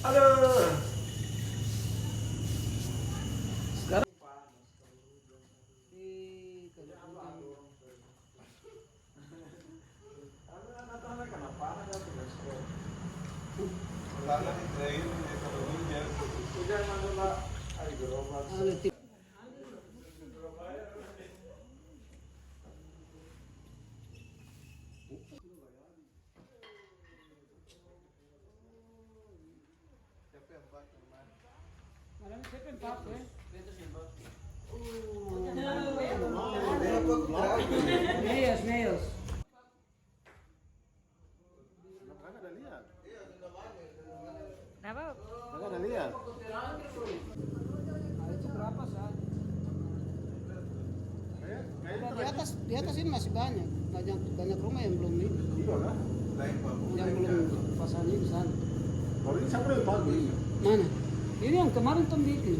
Aduh. Sekarang Neos. Kenapa? Kakak udah lihat? Itu berapa saat? Di atas ini masih banyak rumah yang belum ini, Iya lah. yang belum pasang ini di sana. Kalau ini sampai pagi. Mana? Ini yang kemarin tuh bikin.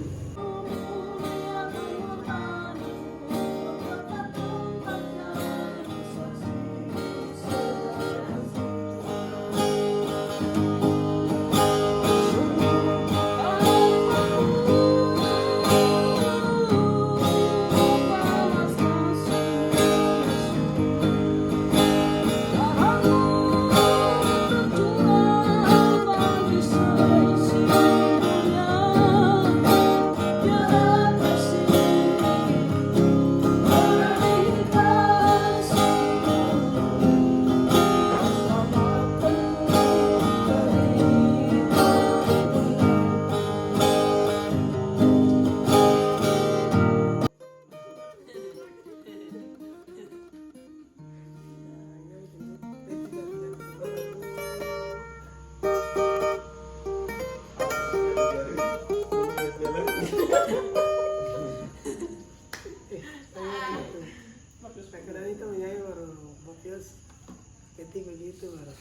Kadang itu menyanyi baru bapil ketik begitu baru.